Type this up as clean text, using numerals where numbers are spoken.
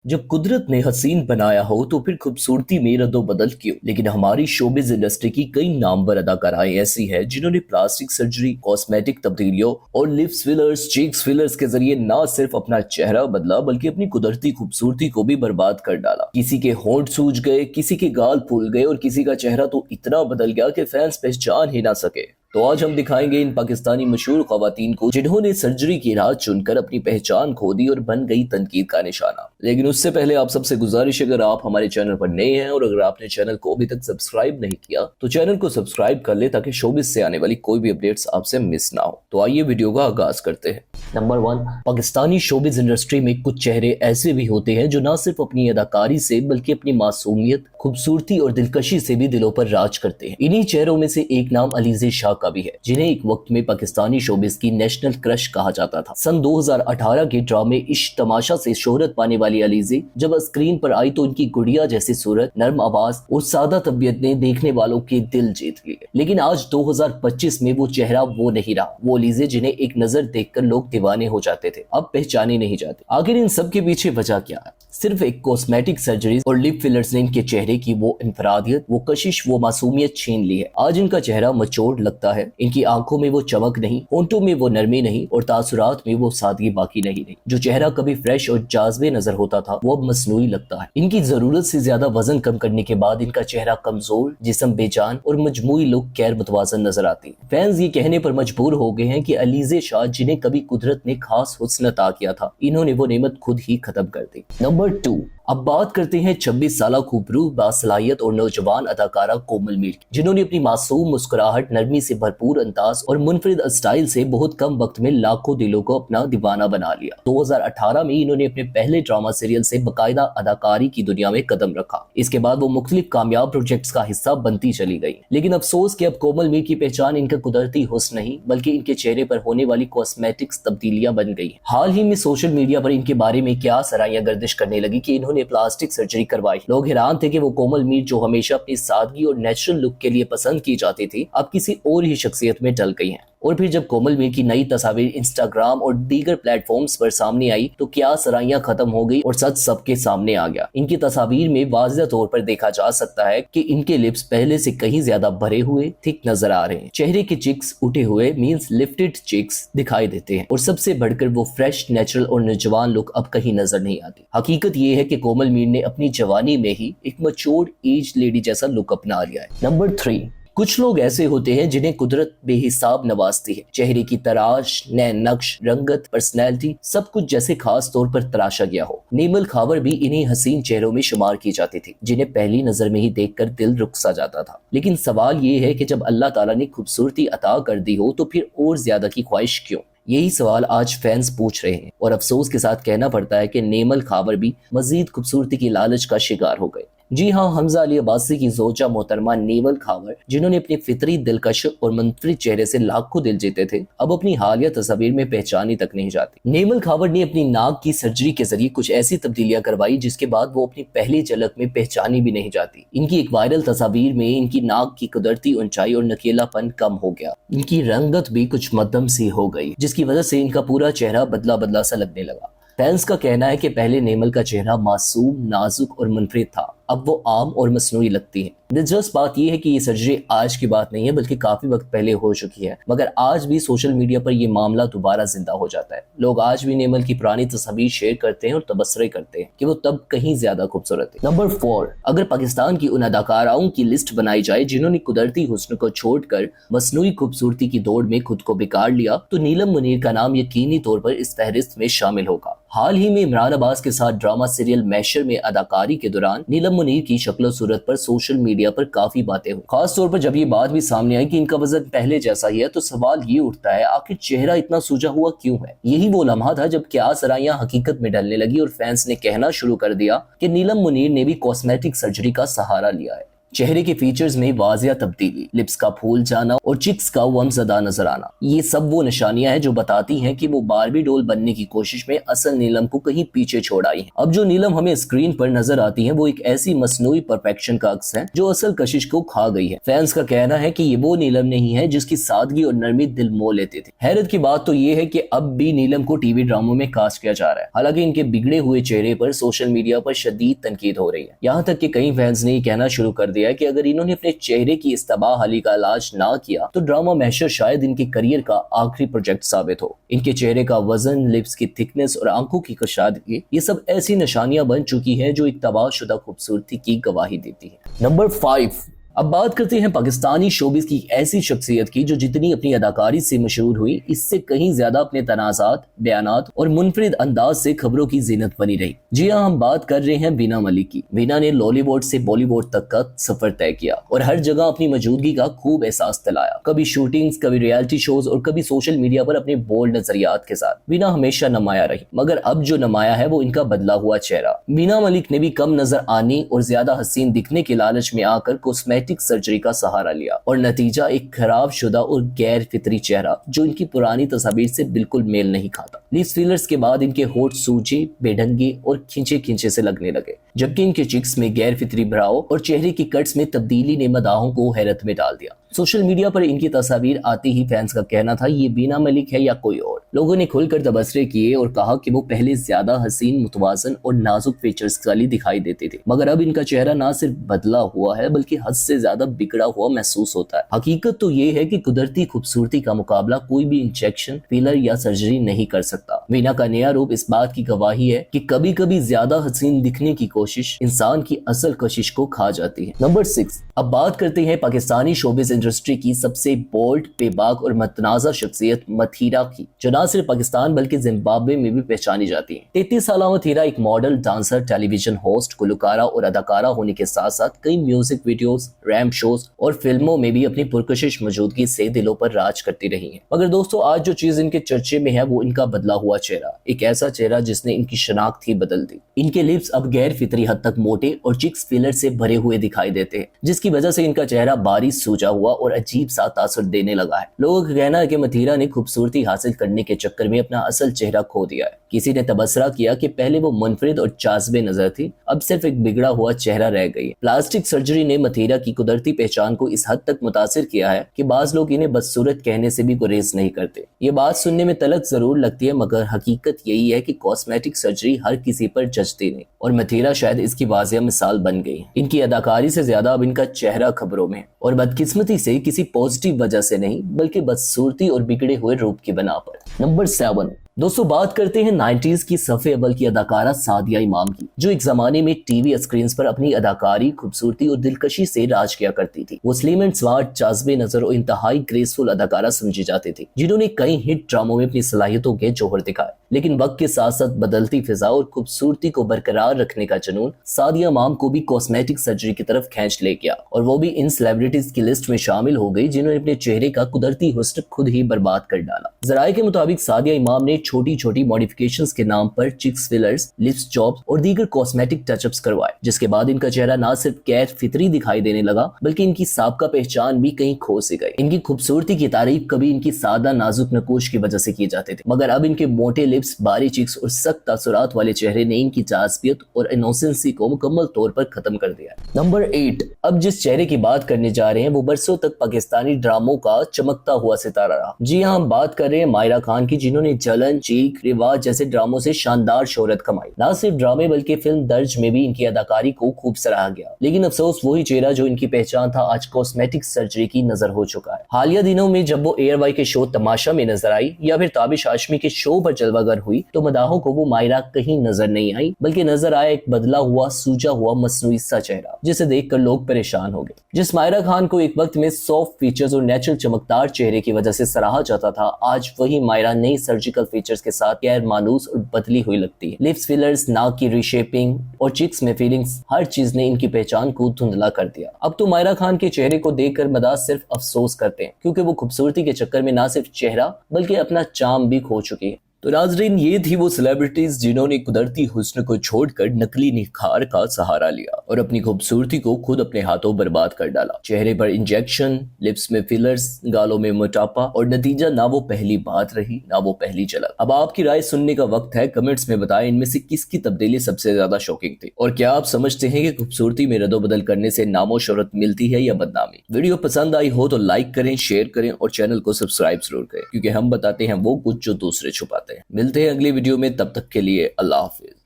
जब कुदरत ने हसीन बनाया हो तो फिर खूबसूरती में रद्दो-बदल क्यों? लेकिन हमारी शोबिज इंडस्ट्री की कई नामवर अदाकाराएं ऐसी हैं जिन्होंने प्लास्टिक सर्जरी, कॉस्मेटिक तब्दीलियों और लिप्स फिलर्स, चीक्स फिलर्स के जरिए ना सिर्फ अपना चेहरा बदला बल्कि अपनी कुदरती खूबसूरती को भी बर्बाद कर डाला। किसी के होंठ सूज गए, किसी के गाल फूल गए और किसी का चेहरा तो इतना बदल गया कि फैंस पहचान ही ना सके। तो आज हम दिखाएंगे इन पाकिस्तानी मशहूर खवातीन को जिन्होंने सर्जरी की राह चुनकर अपनी पहचान खो दी और बन गई तनकीद का निशाना। लेकिन उससे पहले आप सबसे गुजारिश है, अगर आप हमारे चैनल पर नए हैं और अगर आपने चैनल को अभी तक सब्सक्राइब नहीं किया तो चैनल को सब्सक्राइब कर ले ताकि शोबिज से आने वाली कोई भी अपडेट्स आपसे मिस ना हो। तो आइए वीडियो का आगाज करते हैं। नंबर 1, पाकिस्तानी शोबिज इंडस्ट्री में कुछ चेहरे ऐसे भी होते हैं जो ना सिर्फ अपनी अदाकारी से बल्कि अपनी मासूमियत, खूबसूरती और दिलकशी से भी दिलों पर राज करते हैं। इन्हीं चेहरों में से एक नाम अलीज़े शाह का भी है, जिन्हें एक वक्त में पाकिस्तानी शोबिज की नेशनल क्रश कहा जाता था। सन 2018 के ड्रामे इश्क तमाशा से शोहरत पाने वाली अलीज़े जब स्क्रीन पर आई तो उनकी गुड़िया जैसी सूरत, नर्म आवाज और सादा तबीयत ने देखने वालों के दिल जीत लिए। लेकिन आज 2025 में वो चेहरा वो नहीं रहा, वो अलीज़े जिन्हें एक नजर देखकर लोग दीवाने हो जाते थे, अब पहचाने नहीं जाते। आखिर इन सब के पीछे वजह क्या है? सिर्फ एक कॉस्मेटिक सर्जरी और लिप फिलर्स ने इनके चेहरे की वो इंफरादियत, वो कशिश, वो मासूमियत छीन ली है। आज इनका चेहरा मचोड़ लगता है, इनकी आंखों में वो चमक नहीं, होंठों में वो नरमी नहीं और तासुरात में वो सादगी बाकी नहीं। जो चेहरा कभी फ्रेश और जाज़बे नजर होता था वो अब मसनूई लगता है। इनकी जरूरत से ज्यादा वजन कम करने के बाद इनका चेहरा कमजोर, जिस्म बेजान और मजमूई लुक गैर मुतवाजन नजर आती है। फैंस ये कहने पर मजबूर हो गए हैं कि अलीज़े शाह, जिन्हें कभी कुदरत ने खास हुस्न अता किया था, इन्होंने वो नेमत खुद ही खत्म कर दी। नंबर 2, अब बात करते हैं 26 साला खूबरू, बासलाहियत और नौजवान अदाकारा कोमल मीर की, जिन्होंने अपनी मासूम मुस्कुराहट, नरमी से भरपूर अंदाज और मुनफरिद स्टाइल से बहुत कम वक्त में लाखों दिलों को अपना दीवाना बना लिया। 2018 में इन्होंने अपने पहले ड्रामा सीरियल से बाकायदा अदाकारी की दुनिया में कदम रखा। इसके बाद वो मुख्तलिफ कामयाब प्रोजेक्ट्स का हिस्सा बनती चली गई। लेकिन अफसोस कि अब कोमल मीर की पहचान इनका कुदरती हुस्न नहीं बल्कि इनके चेहरे पर होने वाली कॉस्मेटिक्स तब्दीलियां बन गई। हाल ही में सोशल मीडिया पर इनके बारे में क्या सराहियां गर्दिश करने लगी कि इन्होंने प्लास्टिक सर्जरी करवाई। लोग हैरान थे कि वो कोमल मीर, जो हमेशा अपनी सादगी और नेचुरल लुक के लिए पसंद की जाती थी, अब किसी और ही शख्सियत में ढल गई हैं। और फिर जब कोमल मीर की नई तस्वीर इंस्टाग्राम और दीगर प्लेटफॉर्म्स पर सामने आई तो क्या सराहियां खत्म हो गई और सच सबके सामने आ गया। इनकी तस्वीर में वाज़ेह तौर पर देखा जा सकता है कि इनके लिप्स पहले से कहीं ज्यादा भरे हुए, थिक नजर आ रहे हैं। चेहरे के चिक्स उठे हुए मींस लिफ्टेड चिक्स दिखाई देते हैं और सबसे बढ़कर वो फ्रेश, नेचुरल और नौजवान लुक अब कहीं नजर नहीं आती। हकीकत ये है कि कोमल मीर ने अपनी जवानी में ही एक मैच्योर एज लेडी जैसा लुक अपना लिया है। नंबर 3, कुछ लोग ऐसे होते हैं जिन्हें कुदरत बेहिसाब नवाजती है। चेहरे की तराश, नैन नक्श, रंगत, पर्सनैलिटी, सब कुछ जैसे खास तौर पर तराशा गया हो। नेमल खावर भी इन्हीं हसीन चेहरों में शुमार की जाती थी, जिन्हें पहली नजर में ही देखकर दिल रुक सा जाता था। लेकिन सवाल ये है कि जब अल्लाह ताला ने खूबसूरती अता कर दी हो तो फिर और ज्यादा की ख्वाहिश क्यों? यही सवाल आज फैंस पूछ रहे हैं और अफसोस के साथ कहना पड़ता है कि नेमल खावर भी मजीद खूबसूरती की लालच का शिकार हो गए। जी हाँ, हमजा अली अब्बासी की जोजा मोहतरमा नेमल खावर, जिन्होंने अपने फितरी दिलकश और मुनफरिद चेहरे से लाखों दिल जीते थे, अब अपनी हालिया तस्वीर में पहचानी तक नहीं जाती। नेमल खावर ने अपनी नाक की सर्जरी के जरिए कुछ ऐसी तब्दीलियां करवाई जिसके बाद वो अपनी पहली झलक में पहचानी भी नहीं जाती। इनकी एक वायरल तस्वीर में इनकी नाक की कुदरती ऊंचाई और नकेलापन कम हो गया, इनकी रंगत भी कुछ मध्यम सी हो गई, जिसकी वजह से इनका पूरा चेहरा बदला बदला सा लगने लगा। फैंस का कहना है कि पहले नेमल का चेहरा मासूम, नाजुक और मुनफरिद था, अब वो आम और मसनूई लगती है। दिलचस्प बात यह है कि ये सर्जरी आज की बात नहीं है बल्कि काफी वक्त पहले हो चुकी है, मगर आज भी सोशल मीडिया पर यह मामला दोबारा जिंदा हो जाता है। लोग आज भी नेमल की पुरानी तस्वीर शेयर करते हैं और तबसरे करते हैं कि वो तब कहीं ज्यादा खूबसूरत थी। नंबर 4, अगर पाकिस्तान की उन अदाकाराओं की लिस्ट बनाई जाए जिन्होंने कुदरती हुस्न को छोड़कर मसनूई खूबसूरती की दौड़ में खुद को बिगाड़ लिया तो नीलम मुनीर का नाम यकीनी तौर पर इस फहरिस्त में शामिल होगा। हाल ही में इमरान अब्बास के साथ ड्रामा सीरियल मैशर में अदाकारी के दौरान नीलम मुनीर की शक्ल सूरत पर सोशल मीडिया पर काफी बातें हुई। खास तौर पर जब ये बात भी सामने आई कि इनका वजन पहले जैसा ही है तो सवाल ये उठता है, आखिर चेहरा इतना सूजा हुआ क्यों है? यही वो लम्हा था जब क्या सराहियां हकीकत में ढलने लगी और फैंस ने कहना शुरू कर दिया कि नीलम मुनीर ने भी कॉस्मेटिक सर्जरी का सहारा लिया है। चेहरे के फीचर्स में वाजिया तब्दीली, लिप्स का फूल जाना और चिक्स का वमज़दा नजर आना, ये सब वो निशानियां हैं जो बताती हैं कि वो बारबी डॉल बनने की कोशिश में असल नीलम को कहीं पीछे छोड़ आई है। अब जो नीलम हमें स्क्रीन पर नजर आती है वो एक ऐसी मसनूई परफेक्शन का अक्स है जो असल कशिश को खा गई है। फैंस का कहना है कि ये वो नीलम नहीं है जिसकी सादगी और नरमी दिल मोह लेते थे। हैरत की बात तो ये है कि अब भी नीलम को टीवी ड्रामों में कास्ट किया जा रहा है, हालांकि इनके बिगड़े हुए चेहरे पर सोशल मीडिया पर शदीद तनकीद हो रही है। यहाँ तक कि कई फैंस ने कहना शुरू कर दिया है कि अगर इन्होंने अपने चेहरे की इस तबाहाली का इलाज ना किया तो ड्रामा महशर शायद इनके करियर का आखिरी प्रोजेक्ट साबित हो। इनके चेहरे का वजन, लिप्स की थिकनेस और आंखों की कशादगी, ये सब ऐसी निशानियां बन चुकी है जो एक तबाहशुदा खूबसूरती की गवाही देती है। नंबर 5, अब बात करते हैं पाकिस्तानी शोबिस की ऐसी शख्सियत की जो जितनी अपनी अदाकारी से मशहूर हुई, इससे कहीं ज्यादा अपने तनाज़ात, बयानात और मुनफरिद अंदाज से खबरों की जीनत बनी रही। जी हाँ, हम बात कर रहे हैं वीना मलिक की। वीना ने लॉलीवुड से बॉलीवुड तक का सफर तय किया और हर जगह अपनी मौजूदगी का खूब एहसास दिलाया, कभी शूटिंग्स, कभी रियलिटी शोज और कभी सोशल मीडिया पर अपने बोल्ड नजरियात के साथ। वीना हमेशा नुमाया रही, मगर अब जो नुमाया है वो इनका बदला हुआ चेहरा। वीना मलिक ने भी कम नजर आने और ज्यादा हसीन दिखने के लालच में आकर कॉस्मेटिक सर्जरी का सहारा लिया और नतीजा एक खराब शुदा और गैर फितरी चेहरा जो इनकी पुरानी तस्वीर से बिल्कुल मेल नहीं खाता। लिप्स फिलर्स के बाद इनके होठ सूजे, बेढंगे और खिंचे खिंचे से लगने लगे, जबकि इनके चिक्स में गैर फितरी भराव और चेहरे की कट्स में तब्दीली ने मदाहों को हैरत में डाल दिया। सोशल मीडिया पर इनकी तस्वीर आती ही फैंस का कहना था ये वीना मलिक है या कोई और। लोगों ने खुलकर तबसरे किए और कहा कि वो पहले ज्यादा हसीन, मुतवाजन और नाजुक फीचर्स वाली दिखाई देते थे, मगर अब इनका चेहरा ना सिर्फ बदला हुआ है बल्कि हद से ज्यादा बिगड़ा हुआ महसूस होता है। हकीकत तो ये है कि कुदरती खूबसूरती का मुकाबला कोई भी इंजेक्शन, फिलर या सर्जरी नहीं कर सकता। वीना का नया रूप इस बात की गवाही है कि कभी कभी ज्यादा हसीन दिखने की कोशिश इंसान की असल कशिश को खा जाती है। नंबर 6, अब बात करते हैं पाकिस्तानी शोबिस इंडस्ट्री की सबसे बोल्ड, बेबाक और मतनाज़ा शख्सियत मथीरा की, जो न सिर्फ पाकिस्तान बल्कि जिम्बाब्वे में भी पहचानी जाती है। 33 साल मथीरा एक model, dancer, television host, Gulkara और अदाकारा होने के साथ साथ कई म्यूजिक वीडियोस, रैम्प शोज और फिल्मों में भी अपनी पुरकशिश मौजूदगी से दिलों पर राज करती रही है। मगर दोस्तों, आज जो चीज इनके चर्चे में है वो इनका बदला हुआ चेहरा, एक ऐसा चेहरा जिसने इनकी शनाख्त ही बदल दी। इनके लिप्स अब गैर फितरी हद तक मोटे और चिक्स फिलर से भरे हुए दिखाई देते हैं, जिसकी वजह से इनका चेहरा बारीक, सूजा हुआ और अजीब सा तासुर देने लगा है। लोगों का कहना है कि मथीरा ने खूबसूरती हासिल करने के चक्कर में अपना असल चेहरा खो दिया है। किसी ने तबसरा किया कि पहले वो मुनफरिद और जाज़बे नजर थी, अब सिर्फ एक बिगड़ा हुआ चेहरा रह गई है। प्लास्टिक सर्जरी ने मथीरा की कुदरती पहचान को इस हद तक मुतासिर किया है कि बाज लोग इन्हें बदसूरत कहने से भी गुरेज नहीं करते। ये बात सुनने में तलख जरूर लगती है, मगर हकीकत यही है कि कॉस्मेटिक सर्जरी हर किसी पर जचती नहीं, और मथीरा शायद इसकी वाजिया मिसाल बन गई है। इनकी अदाकारी से ज्यादा अब इनका चेहरा खबरों में, और बदकिस्मती से किसी पॉजिटिव वजह से नहीं बल्कि बदसूरती और बिगड़े हुए रूप की बना पर। नंबर 7, दोस्तों बात करते हैं 90s की सफ़े अव्वल की अदाकारा सादिया इमाम की, जो एक जमाने में टीवी स्क्रीन पर अपनी अदाकारी, खूबसूरती और दिलकशी से राज किया करती थी। वो स्लिम एंड स्मार्ट, जाज़बे नजर और इंतहाई ग्रेसफुल अदाकारा समझी जाती थी, जिन्होंने कई हिट ड्रामों में अपनी सलाहियतों के जौहर दिखाए। लेकिन वक्त के साथ साथ बदलती फिजा और खूबसूरती को बरकरार रखने का जुनून सादिया इमाम को भी कॉस्मेटिक सर्जरी की तरफ खींच ले गया, और वो भी इन सेलिब्रिटीज की लिस्ट में शामिल हो गई जिन्होंने अपने चेहरे का कुदरती हुस्न खुद ही बर्बाद कर डाला। जराये के मुताबिक सादिया इमाम ने छोटी छोटी मॉडिफिकेशंस के नाम पर चिक्स फिलर्स, लिप्स जॉब्स और दीगर कॉस्मेटिक टचअप्स करवाए, जिसके बाद इनका चेहरा ना सिर्फ गैर फितरी दिखाई देने लगा बल्कि इनकी साबका पहचान भी कहीं खो सी गई। इनकी खूबसूरती की तारीफ कभी इनकी सादा नाजुक नकोश की वजह से की जाते थे, मगर अब इनके मोटे लिप्स, बारी चिक्स और सख्त तासुरात वाले चेहरे ने इनकी जाज़बियत और इनोसेंसी को मुकम्मल तौर पर खत्म कर दिया। नंबर 8, अब जिस चेहरे की बात करने जा रहे हैं वो बरसों तक पाकिस्तानी ड्रामों का चमकता हुआ सितारा रहा। जी हाँ, हम बात कर रहे हैं मायरा खान की, जिन्होंने जलन, चीख, रिवाज जैसे ड्रामों से शानदार शोहरत कमाई। ना सिर्फ ड्रामे बल्कि फिल्म दर्ज में भी इनकी अदाकारी को खूब सराहा गया। लेकिन अफसोस, वही चेहरा जो इनकी पहचान था आज कॉस्मेटिक सर्जरी की नजर हो चुका है। हालिया दिनों में जब वो एयरवाई के शो तमाशा में नजर आई या फिर ताबिश हाशमी के शो पर जलवागर हुई तो मदाहों को वो मायरा कहीं नजर नहीं आई, बल्कि नजर आया एक बदला हुआ, सूजा हुआ, मसनूई सा चेहरा, जिसे देखकर लोग परेशान हो गए। जिस मायरा खान को एक वक्त में सॉफ्ट फीचर्स और नेचुरल चमकदार चेहरे की वजह से सराहा जाता था, आज वही मायरा नई सर्जिकल फीचर्स के साथ गैर मानूस और बदली हुई लगती है। लिप्स फिलर्स, नाक की रीशेपिंग और चिक्स में फीलिंग्स, हर चीज ने इनकी पहचान को धुंधला कर दिया। अब तो मायरा खान के चेहरे को देखकर मदाह सिर्फ अफसोस करते हैं, क्योंकि वो खूबसूरती के चक्कर में ना सिर्फ चेहरा बल्कि अपना चार्म भी खो चुकी है। तो नाजरीन, ये थी वो सेलिब्रिटीज जिन्होंने कुदरती हुस्न को छोड़कर नकली निखार का सहारा लिया और अपनी खूबसूरती को खुद अपने हाथों बर्बाद कर डाला। चेहरे पर इंजेक्शन, लिप्स में फिलर्स, गालों में मोटापा और नतीजा ना वो पहली बात रही ना वो पहली झलक। अब आपकी राय सुनने का वक्त है। कमेंट्स में बताएं इनमें से किसकी तब्दीली सबसे ज्यादा शॉकिंग थी, और क्या आप समझते हैं कि खूबसूरती में रद्दोबदल करने से नामो शोहरत मिलती है या बदनामी। वीडियो पसंद आई हो तो लाइक करें, शेयर करें और चैनल को सब्सक्राइब जरूर करें, क्योंकि हम बताते हैं वो कुछ जो दूसरे छुपाते हैं। मिलते हैं अगली वीडियो में, तब तक के लिए अल्लाह हाफिज।